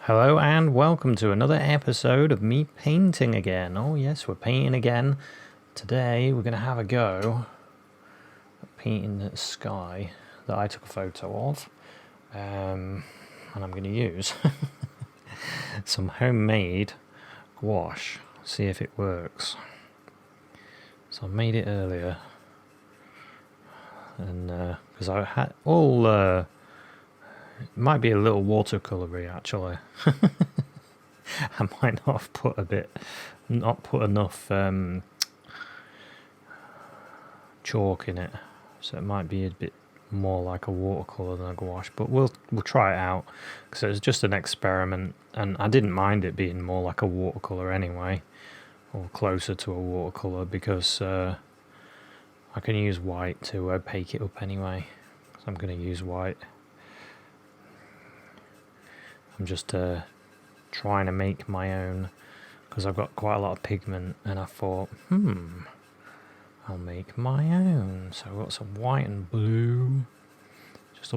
Hello and welcome to another episode of me painting again. Oh yes, we're painting again. Today we're going to have a go at painting the sky that I took a photo of. And I'm going to use some homemade gouache. See if it works. So I made it earlier. And because I had all... it might be a little watercolory actually. I might not have put enough chalk in it, so it might be a bit more like a watercolor than a gouache. But we'll try it out because it was just an experiment, and I didn't mind it being more like a watercolor anyway, or closer to a watercolor because I can use white to opaque it up anyway. So I'm going to use white. I'm just trying to make my own because I've got quite a lot of pigment, and I thought, I'll make my own. So I've got some white and blue, just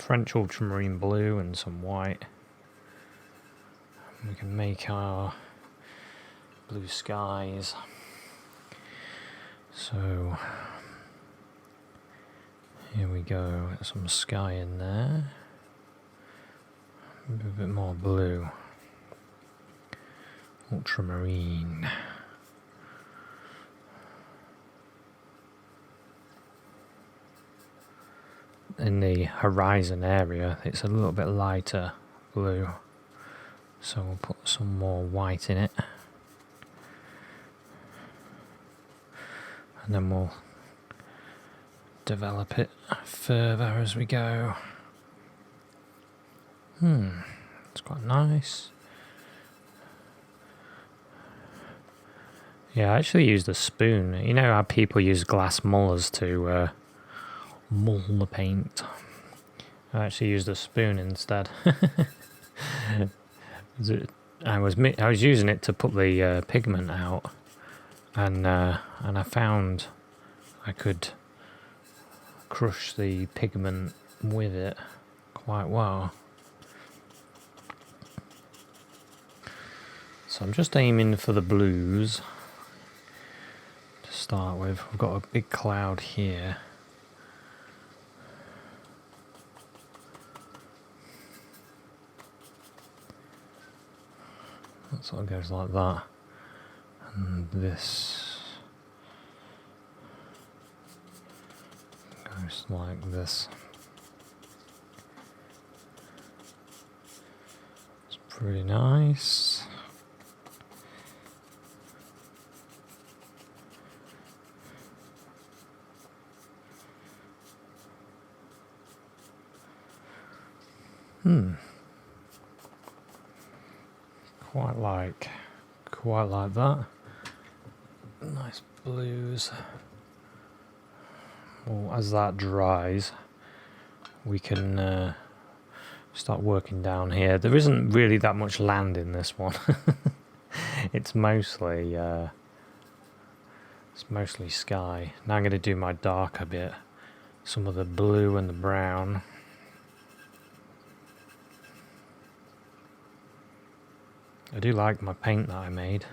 French ultramarine blue and some white. We can make our blue skies. So here we go, got some sky in there. A bit more blue. Ultramarine. In the horizon area, it's a little bit lighter blue. So we'll put some more white in it. And then we'll develop it further as we go. It's quite nice. Yeah, I actually used a spoon. You know how people use glass mullers to mull the paint? I actually used a spoon instead. I was using it to put the pigment out, and I found I could crush the pigment with it quite well. So I'm just aiming for the blues to start with. We've got a big cloud here. That sort of goes like that. And this goes like this. It's pretty nice. Quite like that. Nice blues. Well, as that dries, we can start working down here. There isn't really that much land in this one. It's mostly sky. Now I'm going to do my darker bit. Some of the blue and the brown. I do like my paint that I made.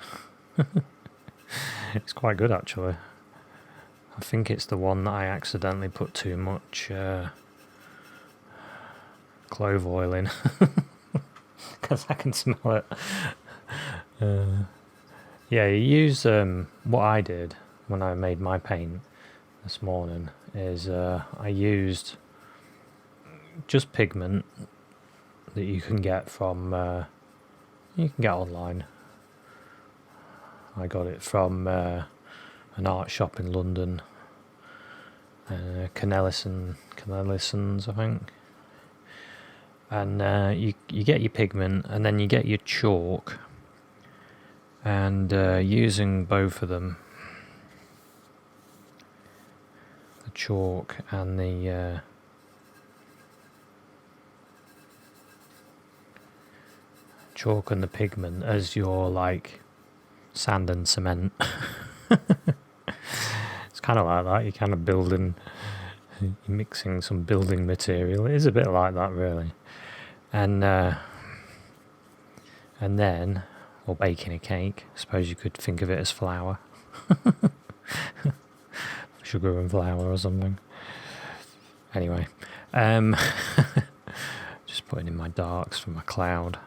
It's quite good actually. I think it's the one that I accidentally put too much clove oil in because I can smell it. Yeah, you use what I did when I made my paint this morning is I used just pigment that you can get from online. I got it from an art shop in London, Canellison's I think. And you get your pigment, and then you get your chalk, and using both of them, the chalk and the pigment as your like sand and cement. It's kind of like that. You're kind of mixing some building material. It is a bit like that really. And and then, or baking a cake, I suppose you could think of it as flour. Sugar and flour or something. Anyway, just putting in my darks for my cloud.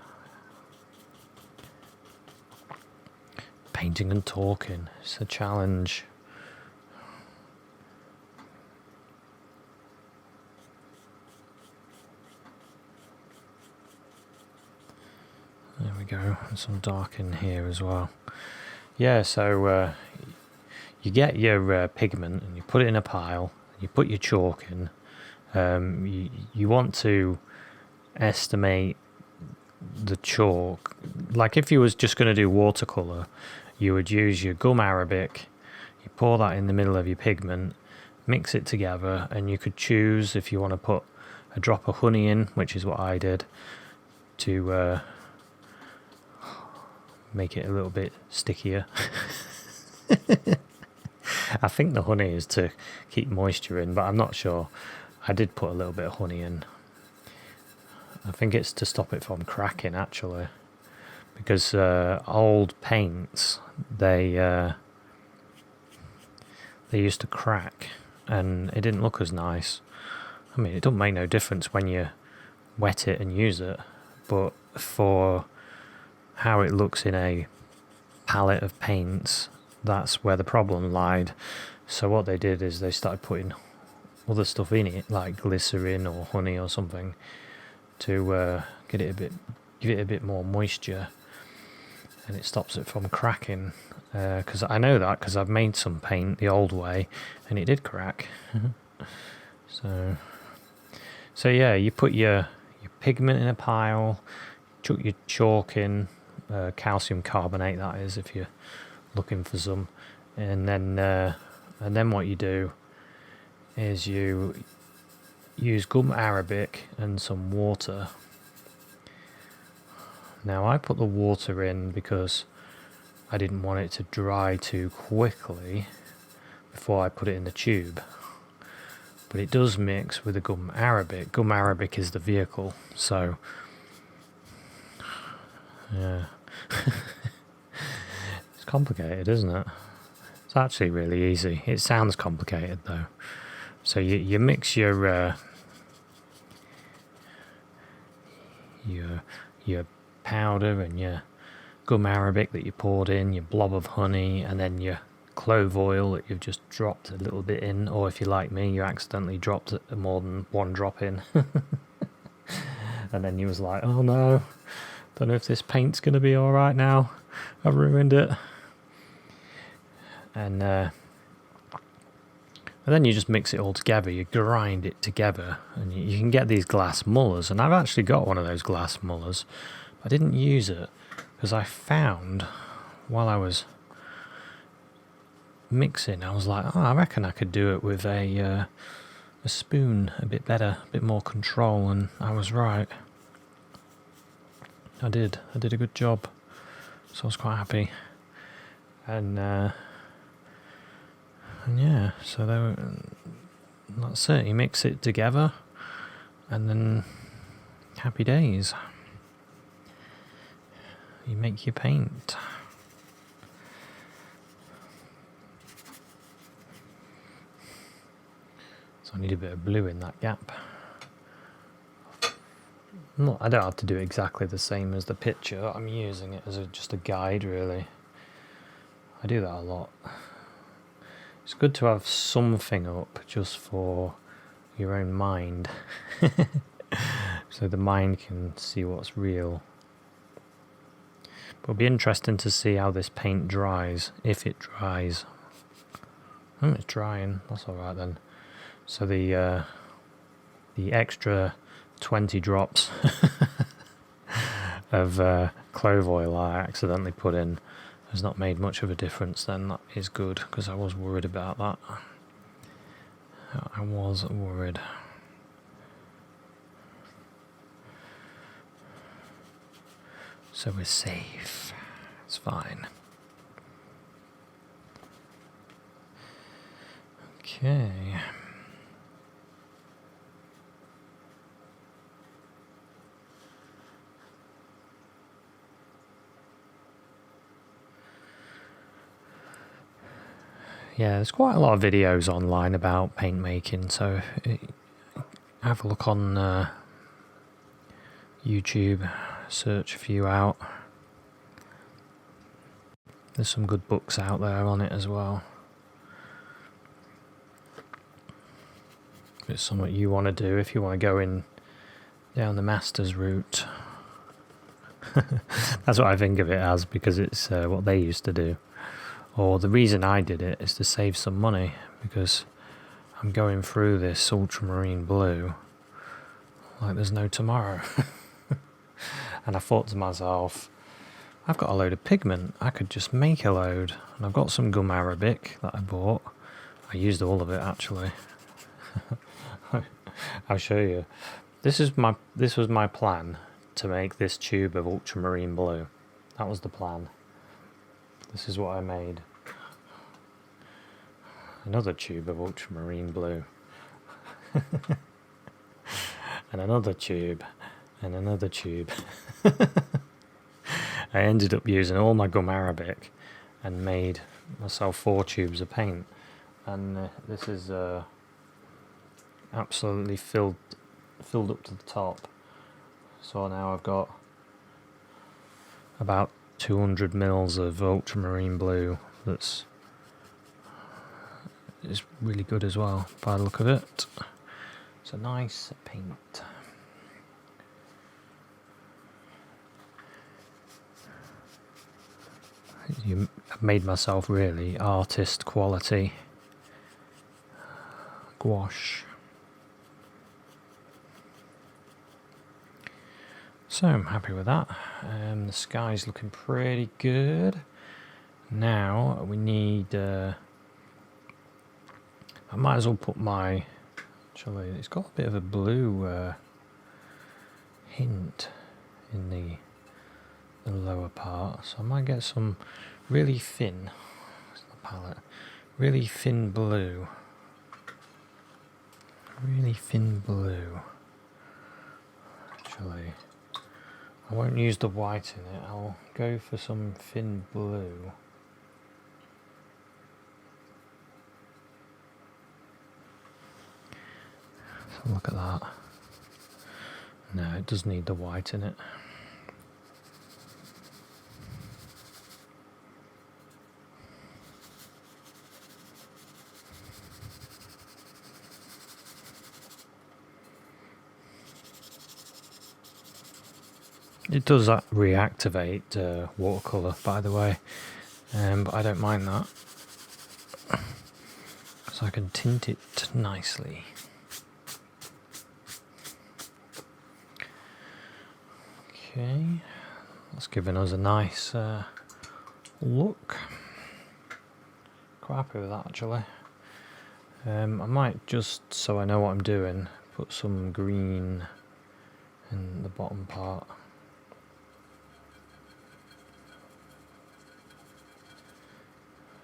Painting and talking, it's a challenge. There we go, and some dark in here as well. Yeah, so you get your pigment and you put it in a pile, you put your chalk in. You want to estimate the chalk. Like if you was just going to do watercolour, you would use your gum arabic, you pour that in the middle of your pigment, mix it together, and you could choose if you want to put a drop of honey in, which is what I did, to make it a little bit stickier. I think the honey is to keep moisture in, but I'm not sure. I did put a little bit of honey in. I think it's to stop it from cracking, actually, because old paints, they used to crack and it didn't look as nice. I mean, it doesn't make no difference when you wet it and use it, but for how it looks in a palette of paints, that's where the problem lied. So what they did is they started putting other stuff in it, like glycerin or honey or something, to give it a bit more moisture, and it stops it from cracking. Because I know that because I've made some paint the old way, and it did crack. So yeah, you put your pigment in a pile, chuck your chalk in, calcium carbonate that is, if you're looking for some, and then what you do is you use gum arabic and some water. Now I put the water in because I didn't want it to dry too quickly before I put it in the tube, but it does mix with the gum arabic. Gum arabic is the vehicle, so yeah. It's complicated, isn't it? It's actually really easy. It sounds complicated though. So you mix your powder and your gum arabic that you poured in, your blob of honey, and then your clove oil that you've just dropped a little bit in, or if you're like me, you accidentally dropped more than one drop in. And then you was like, oh no, don't know if this paint's going to be alright now. I've ruined it. And then you just mix it all together, you grind it together, and you can get these glass mullers. And I've actually got one of those glass mullers. I didn't use it because I found while I was mixing, I was like, oh, I reckon I could do it with a spoon a bit better, a bit more control, and I was right. I did a good job, so I was quite happy. And yeah, so that's it. You mix it together, and then happy days. You make your paint. So I need a bit of blue in that gap. I don't have to do exactly the same as the picture. I'm using it as just a guide, really. I do that a lot. It's good to have something up just for your own mind. So the mind can see what's real. But it'll be interesting to see how this paint dries, if it dries. Oh, it's drying. That's alright then. So the extra 20 drops of clove oil I accidentally put in has not made much of a difference. Then that is good, because I was worried about that. I was worried. So we're safe. It's fine. Okay. yeah, there's quite a lot of videos online about paint making, so have a look on YouTube, search a few out. There's some good books out there on it as well. If it's something you want to do, if you want to go in down the master's route. That's what I think of it as, because it's what they used to do. Or the reason I did it is to save some money, because I'm going through this ultramarine blue like there's no tomorrow. And I thought to myself, I've got a load of pigment, I could just make a load. And I've got some gum arabic that I bought. I used all of it actually. I'll show you. This was my plan, to make this tube of ultramarine blue. That was the plan. This is what I made. Another tube of ultramarine blue. And another tube. And another tube. I ended up using all my gum arabic and made myself 4 tubes of paint. And this is absolutely filled up to the top. So now I've got about 200 mils of ultramarine blue. It's really good as well by the look of it. It's a nice paint. I've made myself really artist quality gouache. So I'm happy with that. The sky's looking pretty good. Now we need, I might as well put my, actually it's got a bit of a blue hint in the lower part, so I might get some really thin, where's the palette, really thin blue. Actually, I won't use the white in it, I'll go for some thin blue. So look at that. No, it does need the white in it. It does reactivate watercolour, by the way, but I don't mind that, so I can tint it nicely. Okay, that's giving us a nice look. Quite happy with that actually. I might, just so I know what I'm doing, put some green in the bottom part.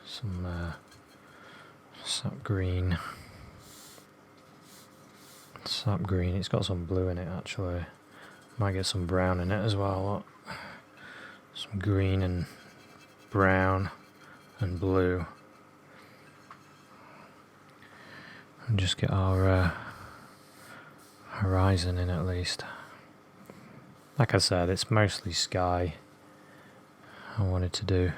Some sap green. Sap green, it's got some blue in it actually. Might get some brown in it as well. Look. Some green and brown and blue. And just get our horizon in at least. Like I said, it's mostly sky I wanted to do.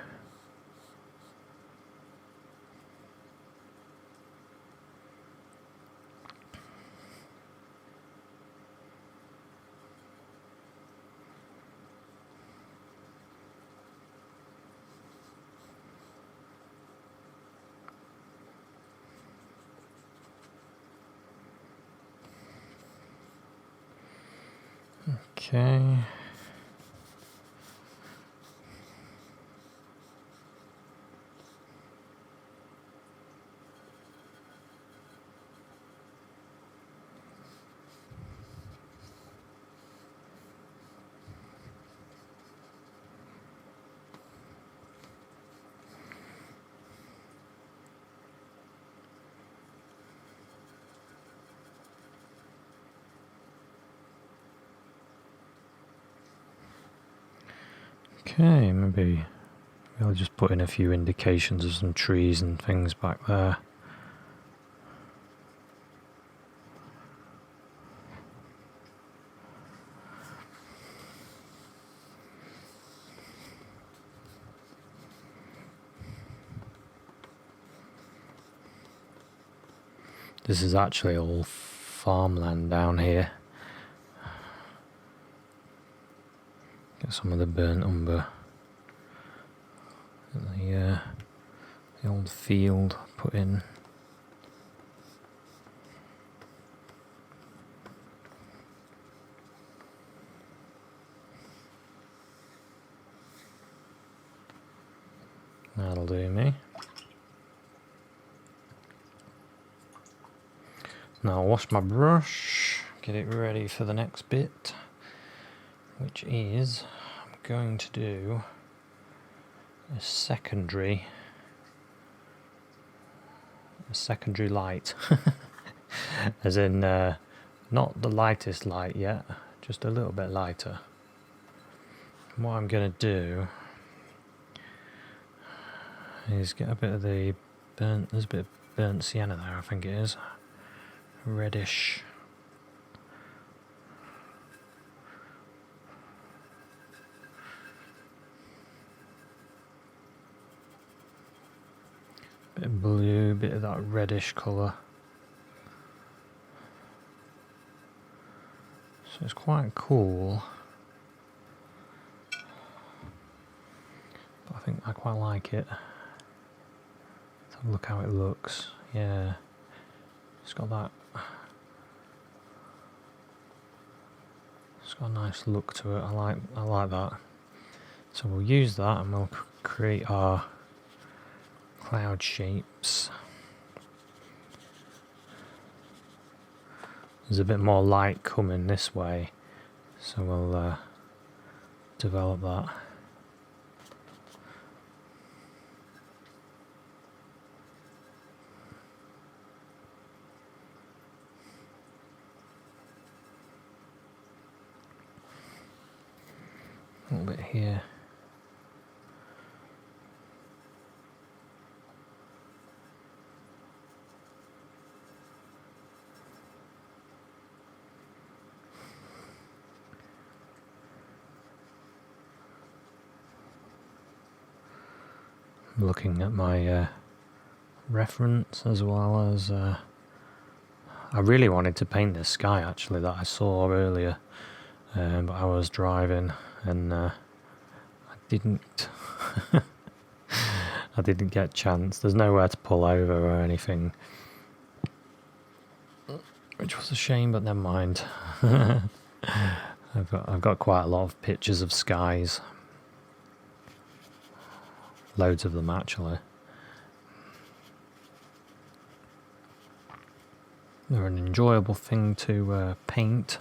Okay. Okay, maybe I'll just put in a few indications of some trees and things back there. This is actually all farmland down here. Get some of the burnt umber. The old field put in. That'll do me. Now I'll wash my brush, get it ready for the next bit, which is I'm going to do a secondary light, as in not the lightest light yet, just a little bit lighter. And what I'm going to do is get a bit of the burnt, there's a bit of burnt sienna there, I think it is, reddish. Bit of blue, bit of that reddish colour. So it's quite cool. But I think I quite like it. Let's have a look how it looks. Yeah. It's got that. It's got a nice look to it. I like that. So we'll use that and we'll create our cloud shapes. There's a bit more light coming this way, so we'll develop that. A little bit here. Looking at my reference as well as I really wanted to paint this sky actually that I saw earlier, but I was driving and I didn't I didn't get a chance. There's nowhere to pull over or anything, which was a shame, but never mind. I've got quite a lot of pictures of skies. Loads of them actually. They're an enjoyable thing to paint,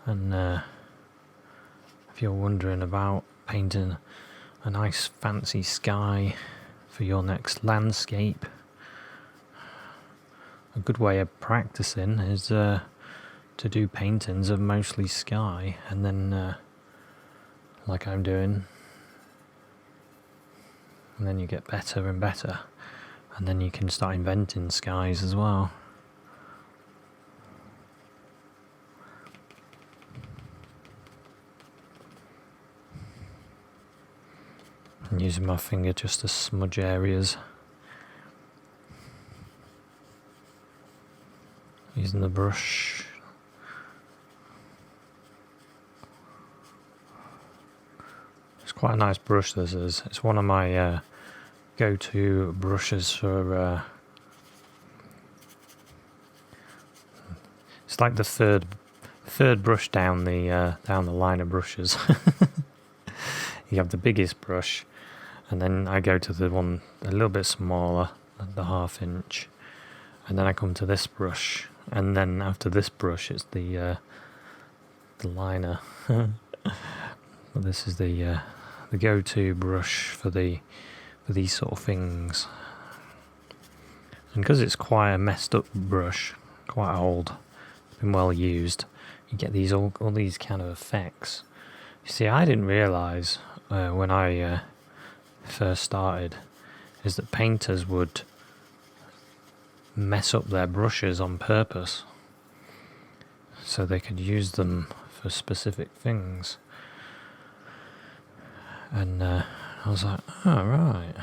and if you're wondering about painting a nice fancy sky for your next landscape, a good way of practicing is to do paintings of mostly sky, and then like I'm doing, and then you get better and better, and then you can start inventing skies as well. And using my finger just to smudge areas. Using the brush. It's quite a nice brush this is. It's one of my go-to brushes for it's like the third brush down the line of brushes. You have the biggest brush, and then I go to the one a little bit smaller, the 1/2 inch, and then I come to this brush, and then after this brush it's the liner. But this is the go-to brush for these sort of things, and because it's quite a messed up brush, quite old, been well used, you get these all these kind of effects. You see, I didn't realise when I first started is that painters would mess up their brushes on purpose so they could use them for specific things. And I was like, oh right,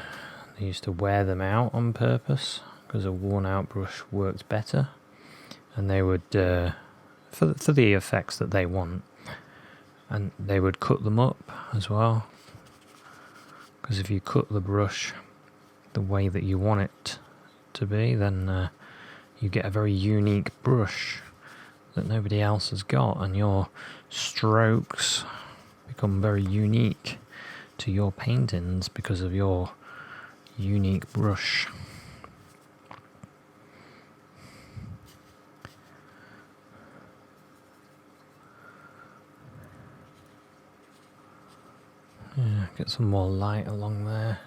they used to wear them out on purpose because a worn out brush worked better, and they would for the effects that they want, and they would cut them up as well, because if you cut the brush the way that you want it to be, then you get a very unique brush that nobody else has got, and your strokes become very unique to your paintings because of your unique brush. Yeah, get some more light along there.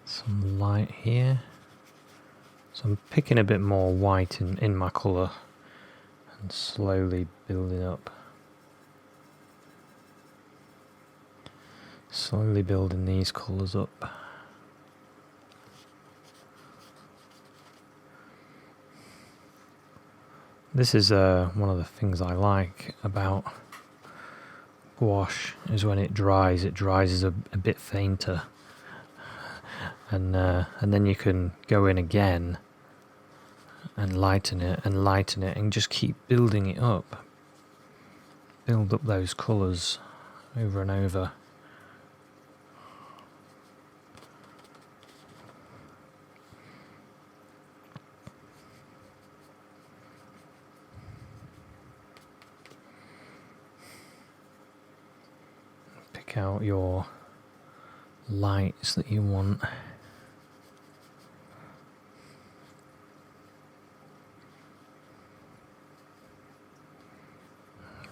Some light here. So I'm picking a bit more white in my colour and slowly building up. Slowly building these colours up. This is one of the things I like about gouache, is when it dries as a bit fainter, and then you can go in again and lighten it and just keep building it up. Build up those colours over and over. Pick out your lights that you want.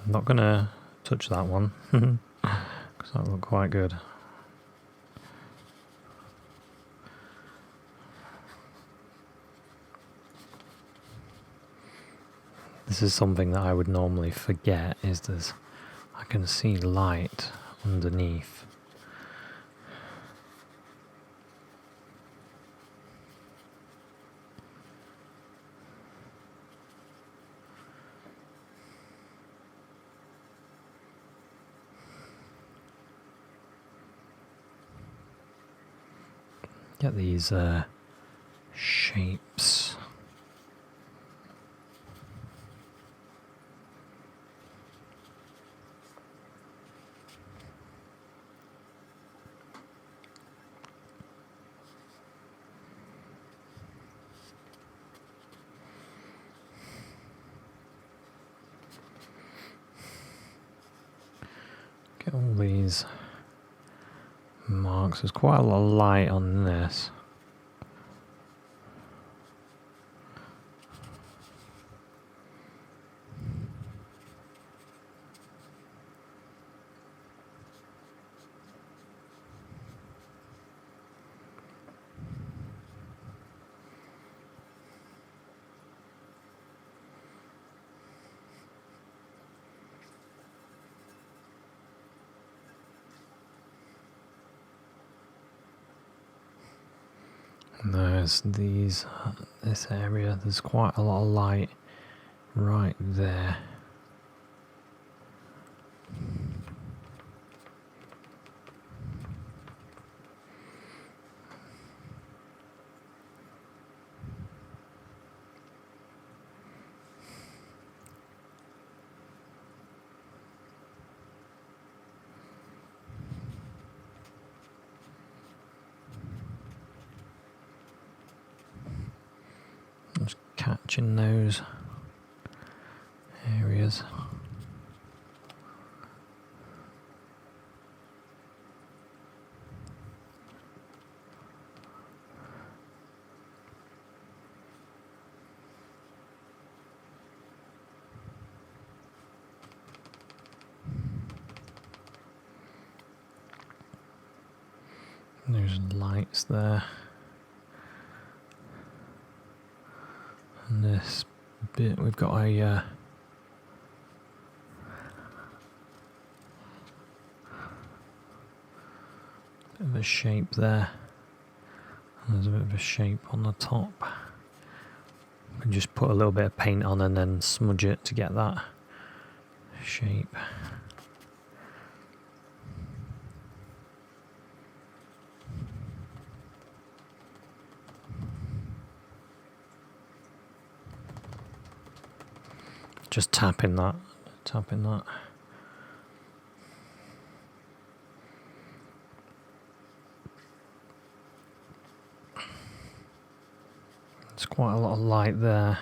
I'm not going to touch that one because that looked quite good. This is something that I would normally forget, is I can see light underneath. Get these shapes. Get all these marks. There's quite a lot of light on this. And there's this area, there's quite a lot of light right there. Just catching those areas. There's lights there. And this bit, we've got a Bit of a shape there. There's a bit of a shape on the top. You can just put a little bit of paint on and then smudge it to get that shape. Just tapping that. There's quite a lot of light there.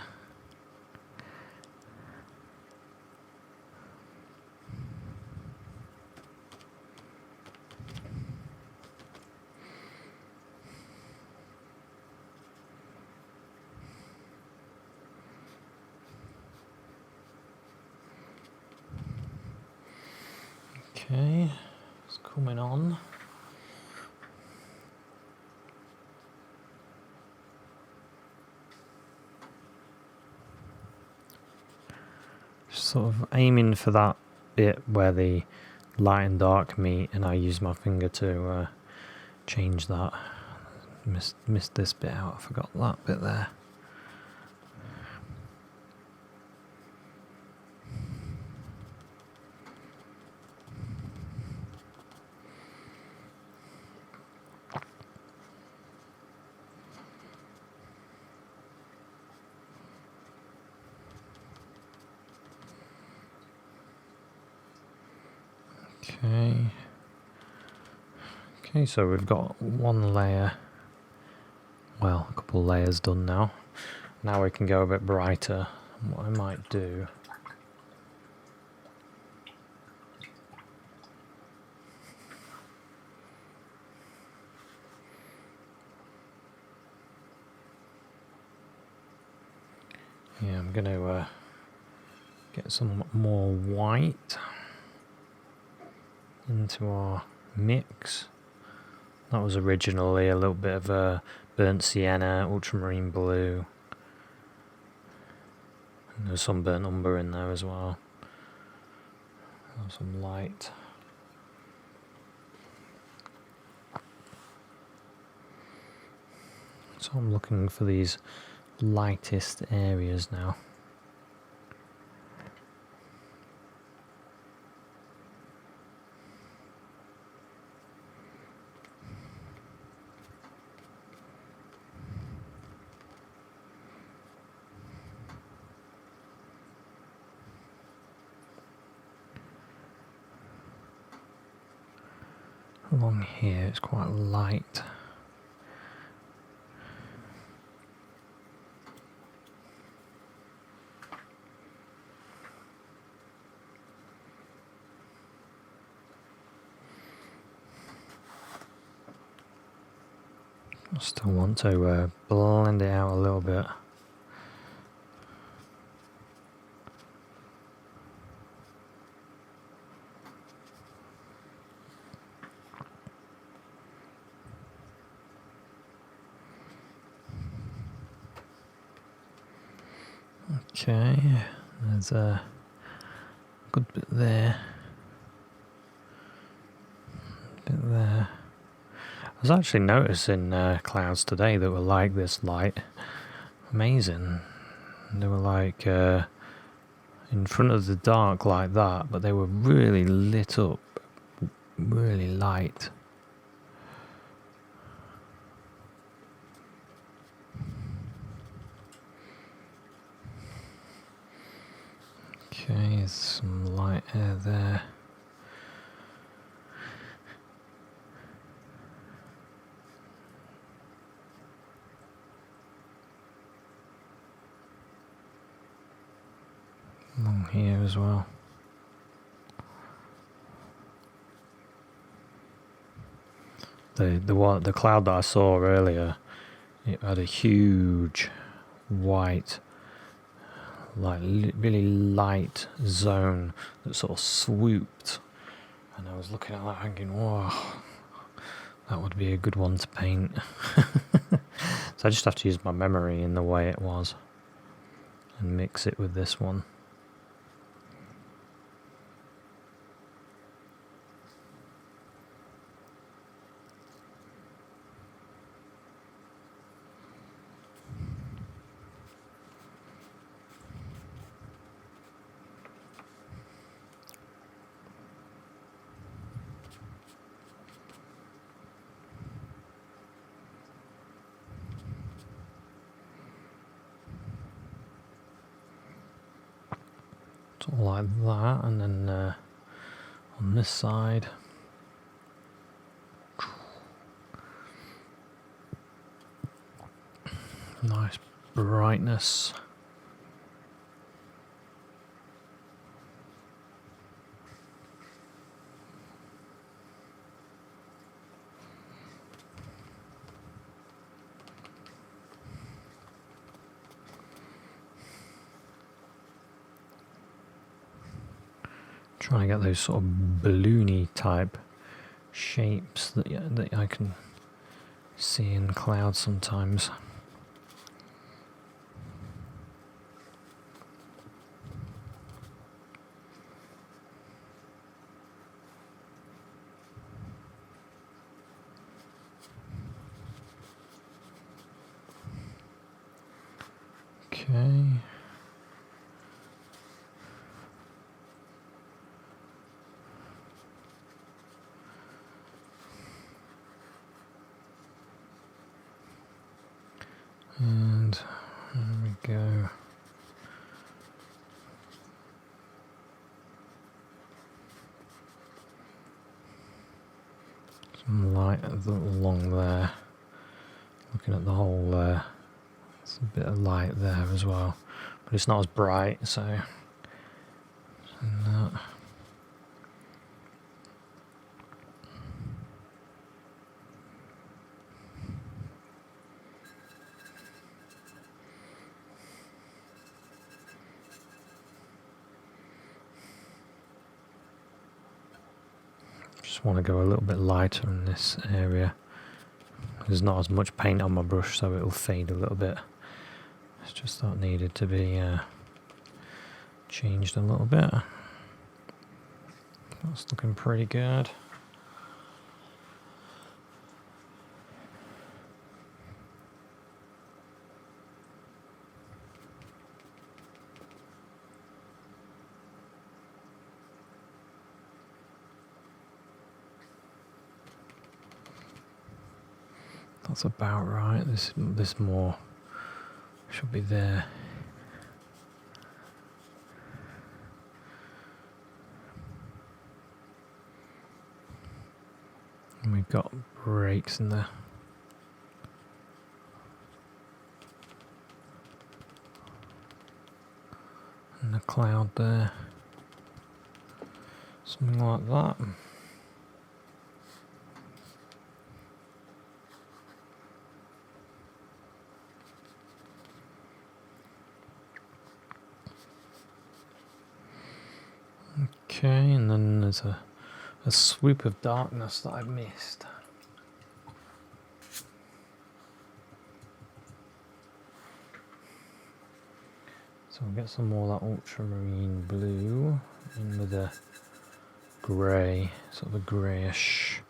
Okay, it's coming on. Sort of aiming for that bit where the light and dark meet, and I use my finger to change that. Missed this bit out, I forgot that bit there. Okay, so we've got one layer, well, a couple of layers done now. Now we can go a bit brighter. And what I might do, yeah, I'm going to get some more white into our mix. That was originally a little bit of a burnt sienna, ultramarine blue. And there's some burnt umber in there as well. Some light. So I'm looking for these lightest areas now. Along here it's quite light. I still want to blend it out a little bit. Okay, there's a good bit there. I was actually noticing clouds today that were like this light. Amazing. They were like in front of the dark like that, but they were really lit up, really light. Okay, some light air there. Along here as well. The cloud that I saw earlier, it had a huge white, like really light zone that sort of swooped, and I was looking at that thinking, whoa, that would be a good one to paint. So I just have to use my memory in the way it was and mix it with this one. sort of like that, and then on this side, nice brightness. Trying to get those sort of balloony type shapes that I can see in clouds sometimes. Okay. And there we go. Some light along there. Looking at the hole there. There's a bit of light there as well. But it's not as bright, so that. Just want to go a little bit lighter in this area. There's not as much paint on my brush, so it'll fade a little bit. It's just that needed to be changed a little bit. That's looking pretty good. That's about right. This more should be there. And we've got breaks in the cloud there. Something like that. Okay, and then there's a swoop of darkness that I've missed. So we'll get some more of that ultramarine blue in with a grey, sort of a greyish.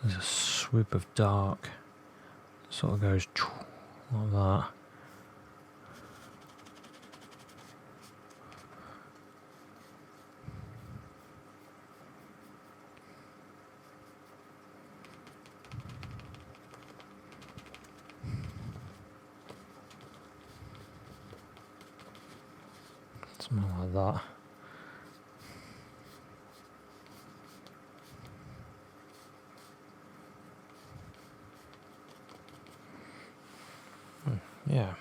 There's a swoop of dark, sort of goes like that. Something like that. Yeah.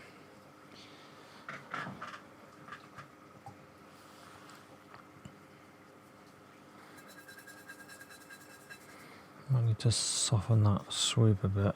I need to soften that swoop a bit.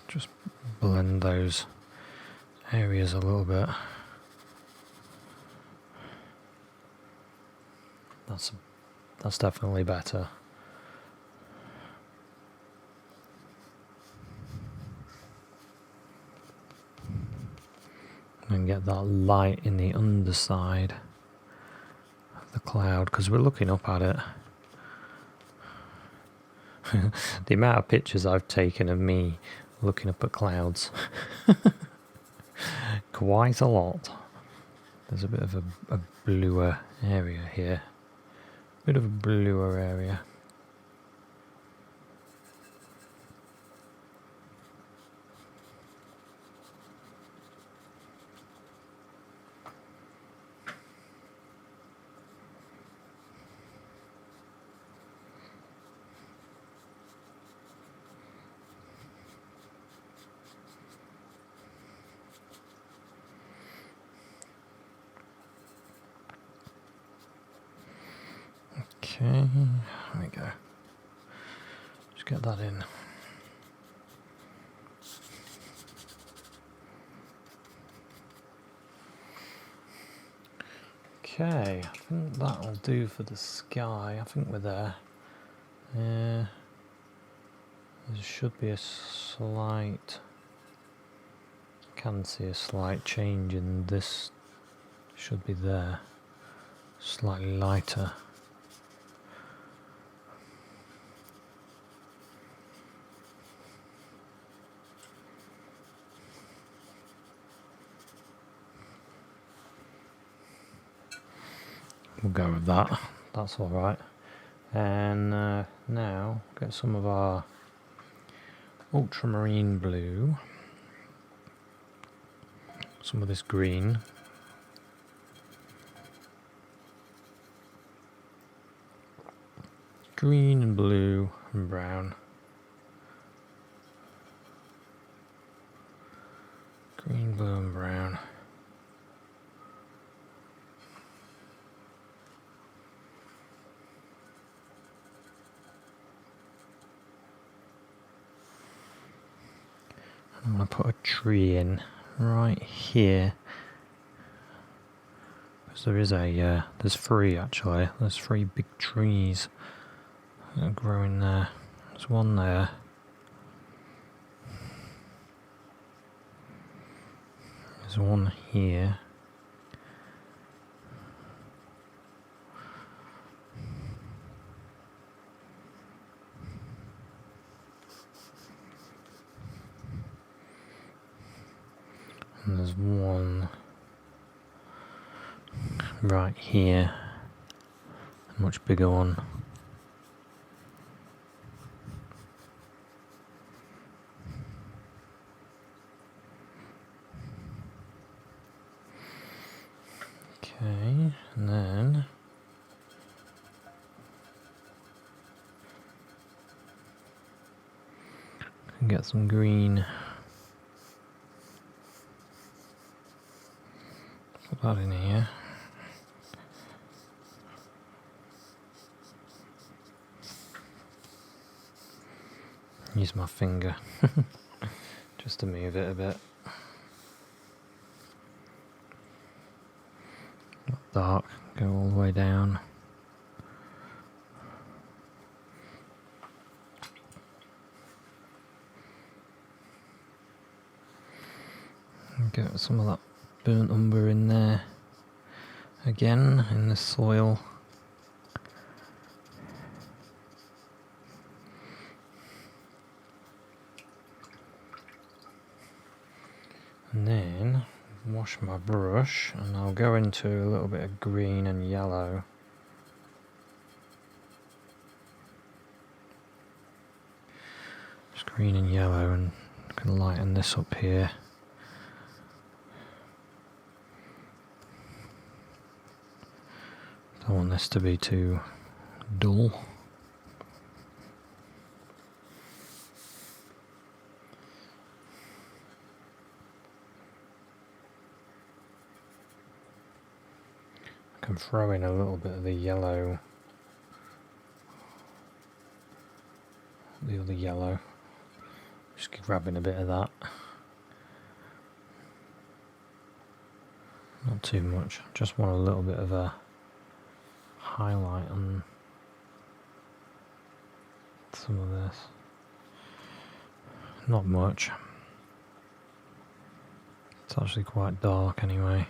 Just blend those areas a little bit. That's definitely better. And get that light in the underside of the cloud, because we're looking up at it. The amount of pictures I've taken of me looking up at clouds. Quite a lot. There's a bit of a bluer area here. Bit of a bluer area. Okay, there we go. Just get that in. Okay, I think that'll do for the sky. I think we're there. There should be a slight... can see a slight change in this. Should be there. Slightly lighter. We'll go with that. That's all right. And now get some of our ultramarine blue, some of this green, green and blue and brown, green, blue and brown. I'm going to put a tree in right here, because there is there's three actually, there's three big trees that are growing there. There's one there, there's one here, and there's one right here, a much bigger one. Okay, and then I can get some green. Put that in here. Use my finger just to move it a bit. Not dark, go all the way down. And get some of that burnt umber in there again in the soil. And then wash my brush and I'll go into a little bit of green and yellow. Just green and yellow, and I can lighten this up here. Don't want this to be too dull. I can throw in a little bit of the yellow, the other yellow, just grabbing a bit of that. Not too much, just want a little bit of a highlight on some of this. Not much. It's actually quite dark anyway.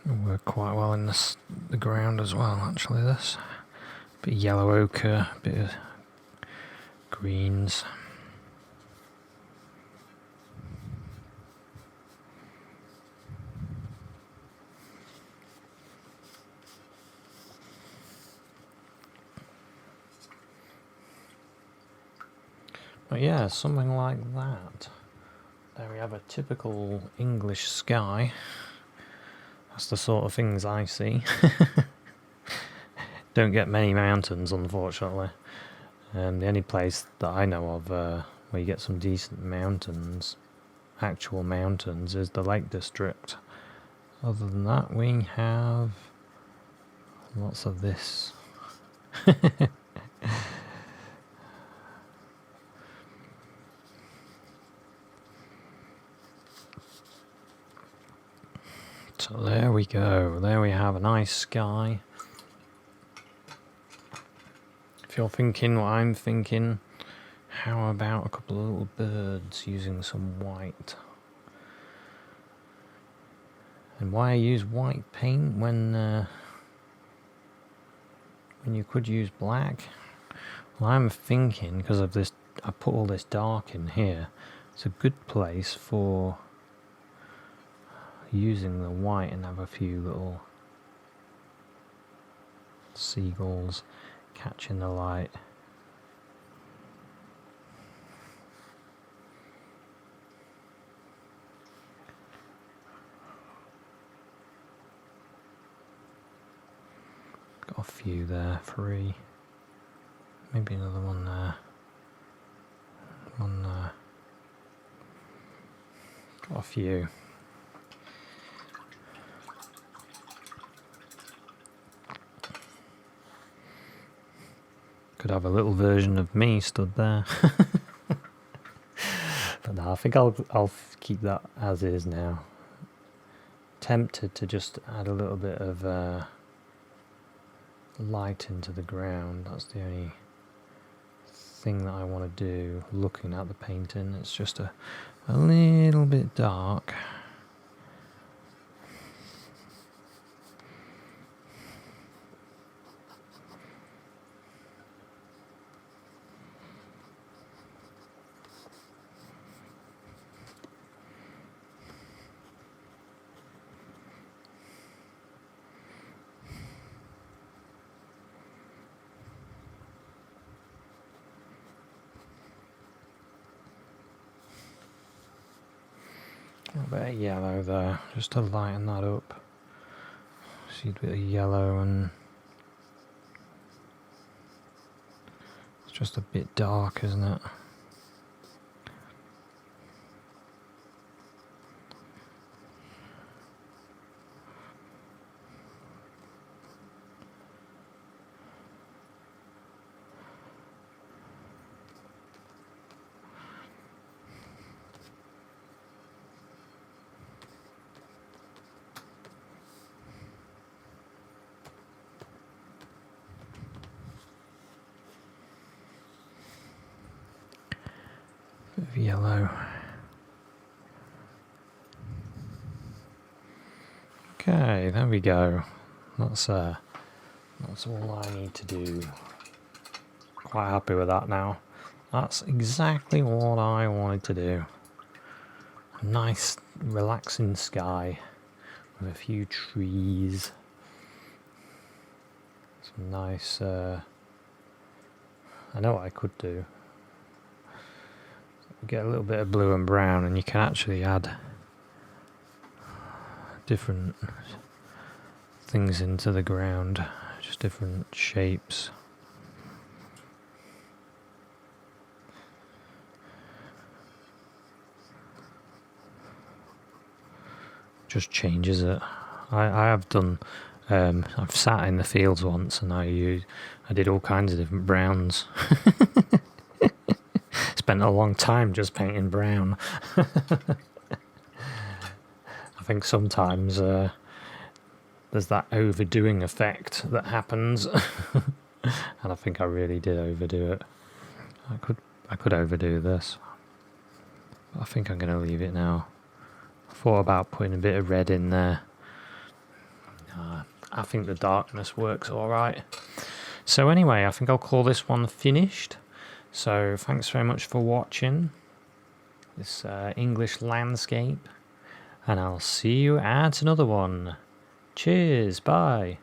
It'll work quite well in the ground as well, actually, this. Bit of yellow ochre, bit of greens. But yeah, something like that. There we have a typical English sky. That's the sort of things I see. Don't get many mountains, unfortunately. The only place that I know of where you get some decent mountains, actual mountains, is the Lake District. Other than that, we have lots of this. So there we go. There we have a nice sky. If you're thinking what I'm thinking, how about a couple of little birds using some white? And why use white paint when you could use black? Well, I'm thinking, because of this, I put all this dark in here. It's a good place for using the white and have a few little seagulls catching the light. Got a few there, 3. Maybe another one there. One there. Got a few. Could have a little version of me stood there. But no, I think I'll keep that as is now. Tempted to just add a little bit of light into the ground. That's the only thing that I want to do looking at the painting. It's just a little bit dark. A bit of yellow there, just to lighten that up. See a bit of yellow, and it's just a bit dark, isn't it? Bit of yellow. Okay, there we go. That's all I need to do. Quite happy with that now. That's exactly what I wanted to do. A nice, relaxing sky with a few trees. Some nice. I know what I could do. Get a little bit of blue and brown, and you can actually add different things into the ground, just different shapes. Just changes it. I have done. I've sat in the fields once, and I did all kinds of different browns. Spent a long time just painting brown. I think sometimes there's that overdoing effect that happens, and I think I really did overdo it. I could overdo this, but I think I'm going to leave it now. I thought about putting a bit of red in there, I think the darkness works all right. So anyway, I think I'll call this one finished. So thanks very much for watching this English landscape, and I'll see you at another one. Cheers, bye.